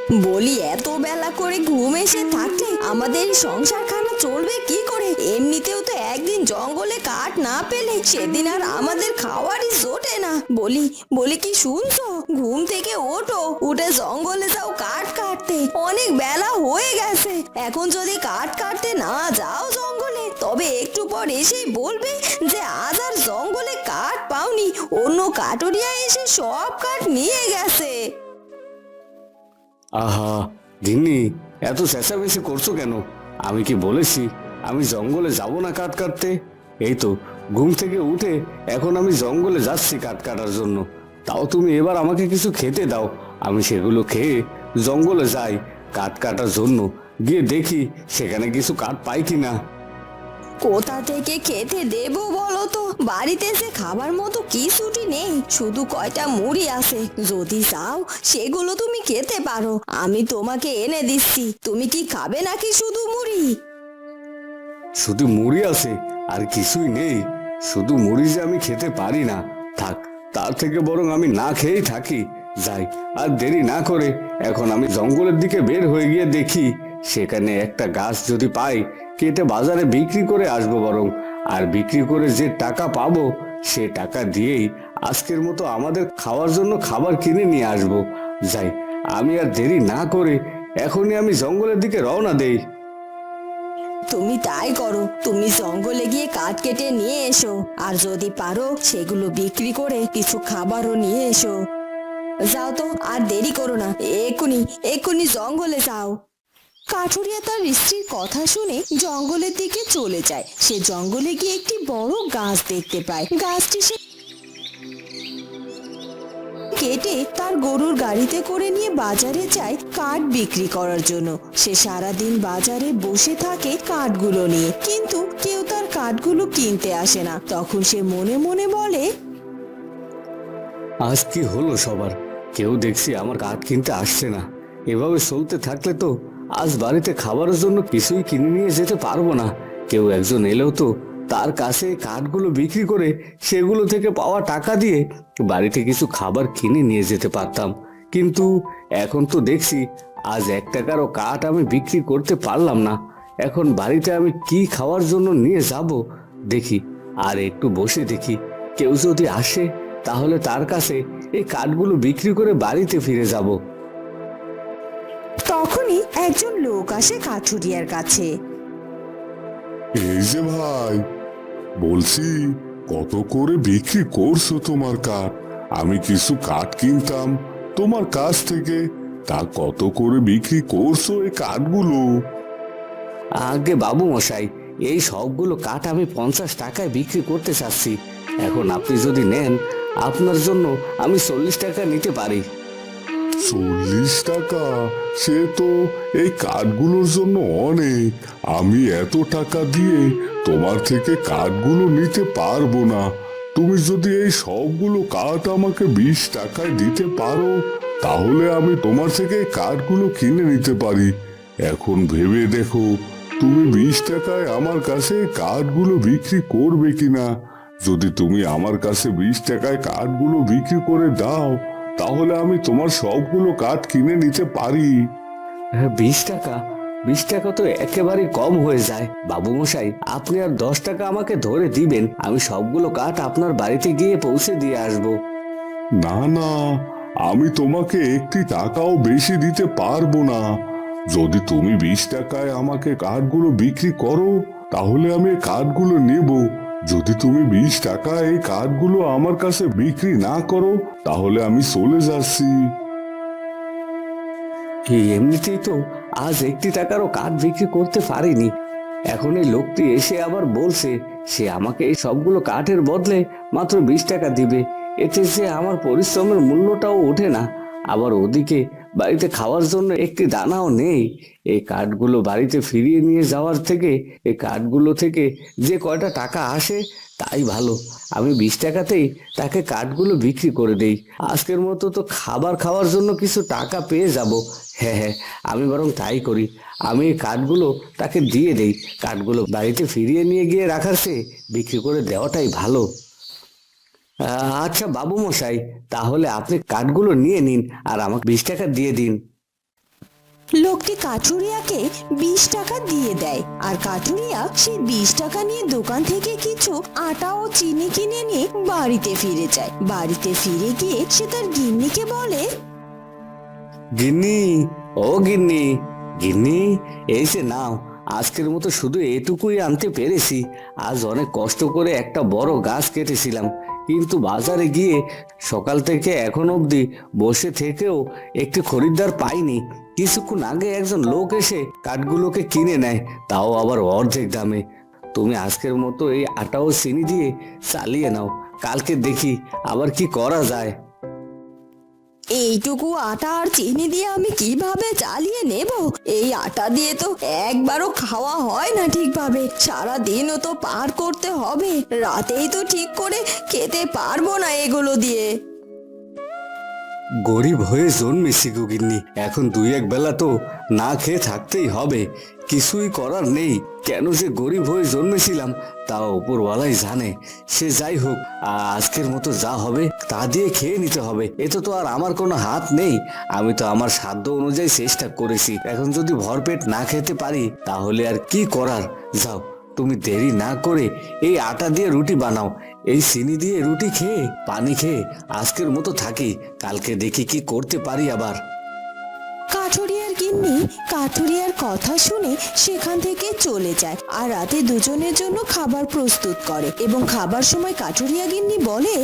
বলি এত বেলা করে ঘুম এসে থাকলে আমাদের সংসারখানা চলবে কি করে? এমনিতেও তো একদিন জঙ্গলে কাঠ না পেলে সেদিন আর আমাদের খাওয়ারই জোটে না। বলি বলি কি শুনছো? ঘুম থেকে ওঠো, উঠে জঙ্গলে যাও কাঠ কাটতে। অনেক বেলা হয়ে গেছে, এখন যদি কাঠ কাটতে না যাও জঙ্গলে তবে একটু পর এসেই বলবে যে আজ আর জঙ্গলে কাঠ পাওনি, অন্য কাঠুরিয়া এসে সব কাঠ নিয়ে গেছে। আহা গিন্নি, এত চেঁচামেচি করছো কেন? আমি কি বলেছি আমি জঙ্গলে যাব না কাঠ কাটতে? এই তো ঘুম থেকে উঠে এখন আমি জঙ্গলে যাচ্ছি কাঠ কাটার জন্য। তাও তুমি এবার আমাকে কিছু খেতে দাও, আমি সেগুলো খেয়ে জঙ্গলে যাই কাঠ কাটার জন্য। গিয়ে দেখি সেখানে কিছু কাঠ পাই কিনা। কোথা থেকে খেতে দেবো বলো তো? বাড়িতে যে খাবার মতো কিছুটি নেই, শুধু কয়টা মুড়ি আছে। যদি চাও সেগুলো তুমি খেতে পারো, আমি তোমাকে এনে দিচ্ছি। তুমি কি খাবে নাকি শুধু মুড়ি? শুধু মুড়ি আছে আর কিছুই নেই? শুধু মুড়ি যে আমি খেতে পারি না, থাক তার থেকে বরং আমি না খেয়েই থাকি। যাই, আর দেরি না করে এখন আমি জঙ্গলের দিকে বের হয়ে গিয়ে দেখি সেখানে একটা গাছ যদি পাই, কেটে বাজারে বিক্রি করে আসবো বরং। আর বিক্রি করে যে টাকা পাবো সে টাকা দিয়েই আজকের মতো আমাদের খাওয়ার জন্য খাবার কিনে নিয়ে আসবো। যাই, আমি আর দেরি না করে এখনই আমি জঙ্গলের দিকে রওনা দেই। তুমি তাই করো, তুমি জঙ্গলে গিয়ে কাঠ কেটে নিয়ে এসো, আর যদি পারো সেগুলো বিক্রি করে কিছু খাবারও নিয়ে এসো। যাও তো, আর দেরি করো না, এক্ষুনি এক্ষুনি জঙ্গলে যাও। কাঠুরিয়া তার স্ত্রীর কথা শুনে জঙ্গলের দিকে চলে যায়। সে জঙ্গলে গিয়ে একটি বড় গাছ দেখতে পায়। গাছটি সে কেটে তার গরুর গাড়িতে করে নিয়ে বাজারে যায় কাঠ বিক্রি করার জন্য। সে সারাদিন বাজারে বসে থাকে কাঠগুলো নিয়ে, কিন্তু কেউ তার কাঠগুলো কিনতে আসে না। তখন সে মনে মনে বলে, আজ কি হলো সবার? কেউ দেখছি আমার কাঠ কিনতে আসছে না। এভাবে চলতে থাকলে তো আজ বাড়িতে খাবারের জন্য কিছুই কিনে নিয়ে যেতে পারবো না। কেউ একজন এলেও তো তার কাছে কাঠগুলো বিক্রি করে সেগুলো থেকে পাওয়া টাকা দিয়ে বাড়িতে কিছু খাবার কিনে নিয়ে যেতে পারতাম। কিন্তু এখন তো দেখছি আজ 1 টাকারও কাঠ আমি বিক্রি করতে পারলাম না। এখন বাড়িতে আমি কি খাওয়ার জন্য নিয়ে যাব? দেখি, আর একটু বসে দেখি, কেউ যদি আসে তাহলে তার কাছে এই কাঠগুলো বিক্রি করে বাড়িতে ফিরে যাব। তখনই একজন লোক আসে কাঠুরিয়ার কাছে। এই যে ভাই, বলছি কত করে বিক্রি করছো তোমার কাঠ? আমি কিছু কাঠ কিনতাম তোমার কাছ থেকে, তা কত করে বিক্রি করছো এই কাঠগুলো? আগে বাবু মশাই, এই সবগুলো কাঠ আমি 50 টাকায় বিক্রি করতে চাচ্ছি। এখন আপনি যদি নেন, আপনার জন্য আমি 40 টাকা নিতে পারি। 40 টাকা? সে তো এই কাঠগুলোর জন্য অনেক। আমি এত টাকা দিয়ে তোমার থেকে কাঠগুলো নিতে পারবো না। তুমি যদি এই সবগুলো কাঠ আমাকে 20 টাকায় দিতে পারো, তাহলে আমি তোমার থেকে এই কাঠগুলো কিনে নিতে পারি। এখন ভেবে দেখো, তুমি 20 টাকায় আমার কাছে কাঠগুলো বিক্রি করবে কিনা। যদি তুমি আমার কাছে 20 টাকায় কাঠগুলো বিক্রি করে দাও, তাহলে আমি তোমার সবগুলো কাঠ কিনে নিতে পারি। 20 টাকা? 20 টাকা তো একেবারে কম হয়ে যায় বাবু মশাই। আপনি আর 10 টাকা আমাকে ধরে দিবেন, আমি সবগুলো কাঠ আপনার বাড়িতে গিয়ে পৌঁছে দিয়ে আসবো। না না, আমি তোমাকে একটি টাকাও বেশি দিতে পারবো না। যদি তুমি 20 টাকায় আমাকে কাঠগুলো বিক্রি করো, তাহলে আমি এই কাঠগুলো নেব। যদি তুমি 20 টাকায় এই কাঠগুলো আমার কাছে বিক্রি না করো, তাহলে আমি চলে যাচ্ছি। এমনিতেই তো আজ 1 টাকারও কাঠ বিক্রি করতে পারিনি। এখন এই লোকটি এসে আবার বলছে সে আমাকে এই সবগুলো কাঠের বদলে মাত্র 20 টাকা দিবে। এতে যে আমার পরিশ্রমের মূল্যটাও ওঠে না। আবার ওদিকে বাড়িতে খাওয়ার জন্য একটি দানাও নেই। এই কাঠগুলো বাড়িতে ফিরিয়ে নিয়ে যাওয়ার থেকে এই কাঠগুলো থেকে যে কয়টা টাকা আসে তাই ভালো। আমি 20 টাকাতেই তাকে কাঠগুলো বিক্রি করে দেই। আজকের মতো তো খাবার খাওয়ার জন্য কিছু টাকা পেয়ে যাব। হ্যাঁ হ্যাঁ, আমি বরং তাই করি। আমি এই কাঠগুলো তাকে দিয়ে দেই। কাঠগুলো বাড়িতে ফিরিয়ে নিয়ে গিয়ে রাখার চেয়ে বিক্রি করে দেওয়াটাই ভালো। আচ্ছা বাবু মশাই, তাহলে আপনি কাঠগুলো নিয়ে নিন আর আমাকে 20 টাকা দিয়ে দিন। লোকটি কাঠুরিয়াকে 20 টাকা দিয়ে দেয় আর কাঠুরিয়া সেই 20 টাকা নিয়ে দোকান থেকে কিছু আটা ও চিনি কিনে নিয়ে বাড়িতে ফিরে যায়। বাড়িতে ফিরে গিয়ে সে তার গিন্নিকে বলে, গিন্নি, ও গিন্নি, গিন্নি, এই যে নাও, আজকের মতো শুধু এটুকুই আনতে পেরেছি। আজ অনেক কষ্ট করে একটা বড় গাছ কেটেছিলাম, কিন্তু বাজারে গিয়ে সকাল থেকে এখন অবধি বসে থেকেও একটি খরিদ্দার পাইনি। কিছুক্ষণ আগে একজন লোক এসে কাঠগুলোকে কিনে নেয়, তাও আবার অর্ধেক দামে। তুমি আজকের মতো এই আটা ও চিনি দিয়ে চালিয়ে নাও, কালকে দেখি আবার কি করা যায়। এইটুকু আটা আর চিনি দিয়ে আমি কিভাবে চালিয়ে নেব? এই আটা দিয়ে তো একবারও খাওয়া হয় না ঠিকভাবে, সারা দিনও তো পার করতে হবে, রাতেই তো ঠিক করে খেতে পারবো না এগুলো দিয়ে। গরিব হয়ে জন্মেছি গো গিন্নি, এখন 2-1 বেলা তো না খেয়ে থাকতেই হবে, কিছুই করার নেই। কেন যে গরিব হয়ে জন্মেছিলাম তা উপরওয়ালাই জানে। সে যাই হোক, আজকের মতো যা হবে তা দিয়ে খেয়ে নিতে হবে, এতে তো আর আমার কোনো হাত নেই। আমি তো আমার সাধ্য অনুযায়ী চেষ্টা করেছি, এখন যদি ভরপেট না খেতে পারি তাহলে আর কি করার। যাও, তুমি দেরি না করে এই আটা দিয়ে রুটি বানাও, এই চিনি দিয়ে রুটি খেয়ে পানি খেয়ে আজকের মতো থাকি, কালকে দেখি কি করতে পারি আবার। কাঠুরিয়ার গিন্নি কাঠুরিয়ার কথা শুনে সেখান থেকে চলে যায় আর রাতে দুজনের জন্য খাবার প্রস্তুত করে এবং খাবার সময় কাঠুরিয়া গিন্নি বলে,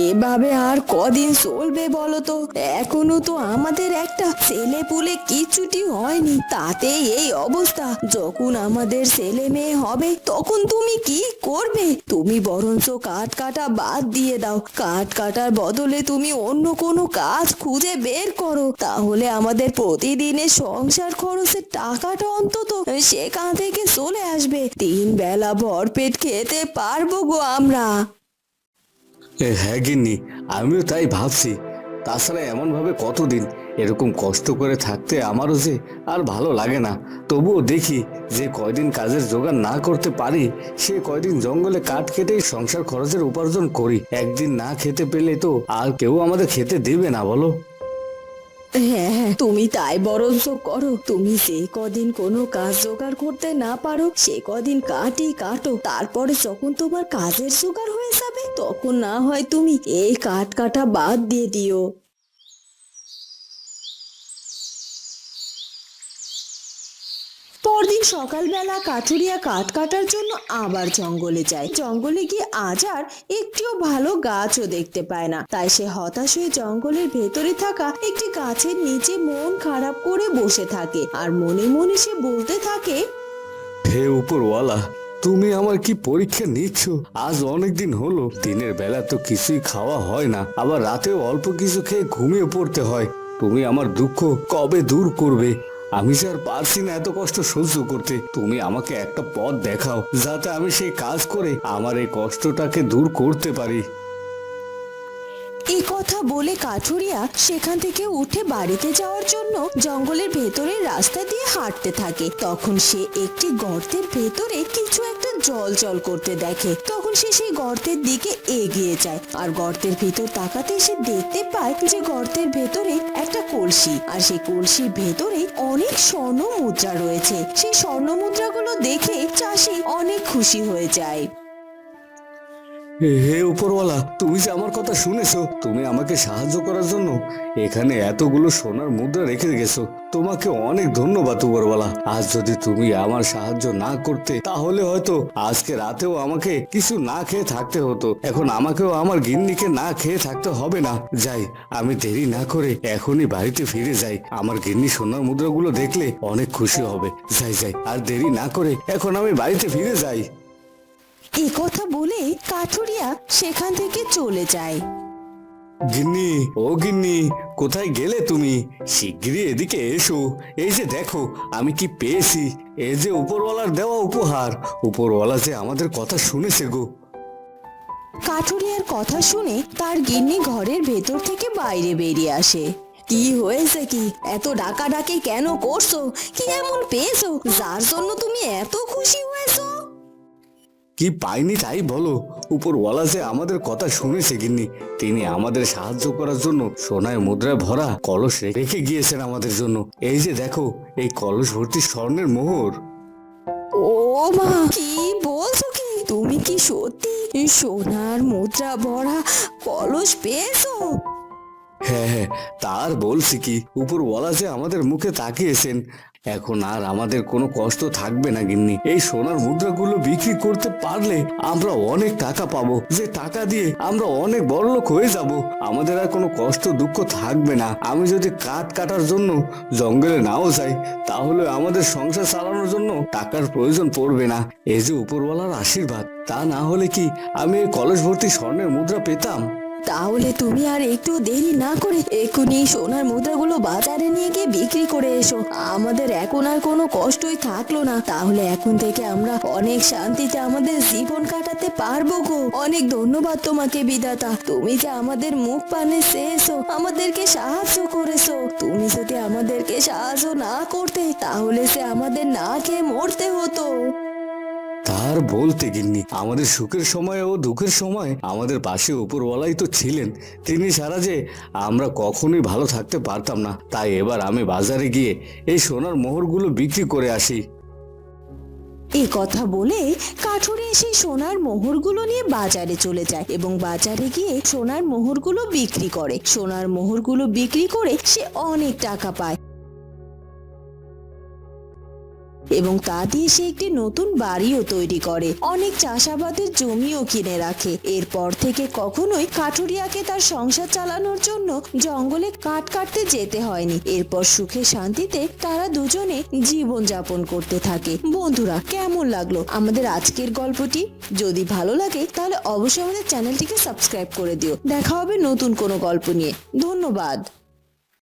এভাবে আর কদিন চলবে বলো তো? এখনো তো আমাদের একটা ছেলে পুলে কিছুটি হয়নি, তাতে এই অবস্থা। যখন আমাদের ছেলে মেয়ে হবে তখন তুমি কি করবে? তুমি বরঞ্চ কাঠ কাটা বাদ দিয়ে দাও, কাঠ কাটার বদলে তুমি অন্য কোনো কাজ খুঁজে বের করো, তাহলে আমাদের প্রতিদিনের সংসার খরচের টাকাটা অন্তত সেখান থেকে চলে আসবে, 3 বেলা ভরপেট খেতে পারবো গো আমরা। হ্যাঁ গিন্নি, আমিও তাই ভাবছি। তাছাড়া এমনভাবে কতদিন এরকম কষ্ট করে থাকতে আমারও যে আর ভালো লাগে না। তবুও দেখি যে কয়দিন কাজের জোগাড় না করতে পারি সে কয়দিন জঙ্গলে কাঠ কেটেই সংসার খরচের উপার্জন করি। একদিন না খেতে পেলে তো আর কেউ আমাদের খেতে দেবে না, বলো? হ্যাঁ হ্যাঁ, তুমি তাই বরঞ্চ করো। তুমি যে কদিন কোনো কাজ জোগাড় করতে না পারো সে কদিন কাটই কাটো, তারপরে যখন তোমার কাজের জোগাড় হয়ে যাবে তখন না হয় তুমি এই কাঠ কাটা বাদ দিয়ে দিও। পরদিন সকালবেলা কাঠুরিয়া কাঠ কাটার জন্য আবার জঙ্গলে যায়। জঙ্গলে গিয়ে আজ আর একটিও ভালো গাছও দেখতে পায় না, তাই সে হতাশ হয়ে জঙ্গলের ভেতরে থাকা একটি গাছের নিচে মন খারাপ করে বসে থাকে আর মনে মনে সে বলতে থাকে, হে উপরওয়ালা, তুমি আমার কি পরীক্ষা নিচ্ছ? আজ অনেকদিন হলো, দিনের বেলা তো কিছুই খাওয়া হয় না, আবার রাতেও অল্প কিছু খেয়ে ঘুমিয়ে পড়তে হয়। তুমি আমার দুঃখ কবে দূর করবে? আমি যে আর পারছি না এত কষ্ট সহ্য করতে। তুমি আমাকে একটা পথ দেখাও যাতে আমি সেই কাজ করে আমার এই কষ্টটাকে দূর করতে পারি। এই কথা বলে কাঠুরিয়া সেখান থেকে উঠে বাড়িতে যাওয়ার জন্য জঙ্গলের ভেতরের রাস্তা দিয়ে হাঁটতে থাকে। তখন সে একটি গর্তের ভেতরে কিছু একটা জল জল করতে দেখে। তখন সে সেই গর্তের দিকে এগিয়ে যায় আর গর্তের ভিতর তাকাতে সে দেখতে পায় যে গর্তের ভেতরে একটা কলসি আর সেই কলসির ভেতরে অনেক স্বর্ণ মুদ্রা রয়েছে। সেই স্বর্ণ মুদ্রাগুলো দেখে চাষি অনেক খুশি হয়ে যায়। হে উপরওয়ালা, তুমি যে আমার কথা শুনেছো, তুমি আমাকে সাহায্য করার জন্য এখানে এতগুলো সোনার মুদ্রা রেখে গেছো, তোমাকে অনেক ধন্যবাদ উপরওয়ালা। আজ যদি তুমি আমার সাহায্য না করতে তাহলে হয়তো আজকে রাতেও আমাকে কিছু না খেয়ে থাকতে হতো। এখন আমাকেও আমার গিন্নিকে না খেয়ে থাকতে হবে না। যাই, আমি দেরি না করে এখনই বাড়িতে ফিরে যাই। আমার গিন্নি সোনার মুদ্রাগুলো দেখলে অনেক খুশি হবে। যাই যাই, আর দেরি না করে এখন আমি বাড়িতে ফিরে যাই। এই কথা বলে কাঠুরিয়া সেখান থেকে চলে যায়। গিন্নি, ও গিন্নি, কোথায় গেলে তুমি? শিগগিরই এদিকে এসো। এই যে দেখো আমি কি পেয়েছি, এই যে উপরওয়ালার দেওয়া উপহার। উপরওয়ালা যে আমাদের কথা শুনেছে গো। কাঠুরিয়ার কথা শুনে তার গিন্নি ঘরের ভেতর থেকে বাইরে বেরিয়ে আসে। কি হয়েছে? কি এত ডাকাডাকি কেন করছো? কি এমন পেয়েছো যার জন্য তুমি এত খুশি হয়েছো? কি পাইনি তাই বলো, উপরওয়ালা যে আমাদের কথা শুনেছে গিন্নি। তিনি আমাদের সাহায্য করার জন্য সোনায় মুদ্রায় ভরা কলস রেখে গিয়েছেন আমাদের জন্য। এই যে দেখো, এই কলস ভর্তি স্বর্ণের মোহর। ও মা, কি বলছো কি? তুমি কি সত্যি সোনার মুদ্রা ভরা কলস পেয়েছো? হ্যাঁ হ্যাঁ, তার বলছি কি, উপরওয়ালা যে আমাদের মুখে তাকিয়েছেন। এখন আর আমাদের কোনো কষ্ট থাকবে না গিন্নি। এই সোনার মুদ্রাগুলো বিক্রি করতে পারলে আমরা অনেক টাকা পাবো, যে টাকা দিয়ে আমরা অনেক বড়লোক হয়ে যাব। আমাদের আর কোনো কষ্ট দুঃখ থাকবে না। আমি যদি কাঠ কাটার জন্য জঙ্গলে নাও যাই, তাহলে আমাদের সংসার চালানোর জন্য টাকার প্রয়োজন পড়বে না। এই যে উপরওয়ালার আশীর্বাদ, তা না হলে কি আমি এই কলস ভর্তি স্বর্ণের মুদ্রা পেতাম? তাহলে তুমি আর একটু দেরি না করে এক্ষুনি সোনার মুদ্রাগুলো বাজারে নিয়ে গিয়ে বিক্রি করে এসো। আমাদের এখন আর কোনো কষ্টই থাকলো না। তাহলে এখন থেকে আমরা অনেক শান্তিতে আমাদের জীবন কাটাতে পারবো গো। অনেক ধন্যবাদ তোমাকে বিধাতা, তুমি যে আমাদের মুখ পানে চেয়েছো, আমাদেরকে সাহায্য করেছো। তুমি যদি আমাদেরকে সাহায্য না করতে, তাহলে সে আমাদের না খেয়ে মরতে হতো। তার বলতে গিন্নি, আমাদের সুখের সময় ও দুঃখের সময় আমাদের পাশে উপরওয়ালাই তো ছিলেন। তিনি ছাড়া যে আমরা কখনোই ভালো থাকতে পারতাম না। তাই এবার আমি বাজারে গিয়ে এই সোনার মোহরগুলো বিক্রি করে আসি। এই কথা বলে কাঠুরে সেই সোনার মোহরগুলো নিয়ে বাজারে চলে যায় এবং বাজারে গিয়ে সোনার মোহরগুলো বিক্রি করে। সোনার মোহরগুলো বিক্রি করে সে অনেক টাকা পায় এবং তা দিয়ে সে একটি নতুন বাড়িও তৈরি করে, অনেক চাষাবাদের জমিও কিনে রাখে। এরপর থেকে কখনোই কাঠুরিয়াকে তার সংসার চালানোর জন্য জঙ্গলে কাঠ কাটতে যেতে হয়নি। এরপর সুখে শান্তিতে তারা দুজনে জীবন যাপন করতে থাকে। বন্ধুরা, কেমন লাগলো আমাদের আজকের গল্পটি? যদি ভালো লাগে তাহলে অবশ্যই আমাদের চ্যানেলটিকে সাবস্ক্রাইব করে দিও। দেখা হবে নতুন কোনো গল্প নিয়ে। ধন্যবাদ।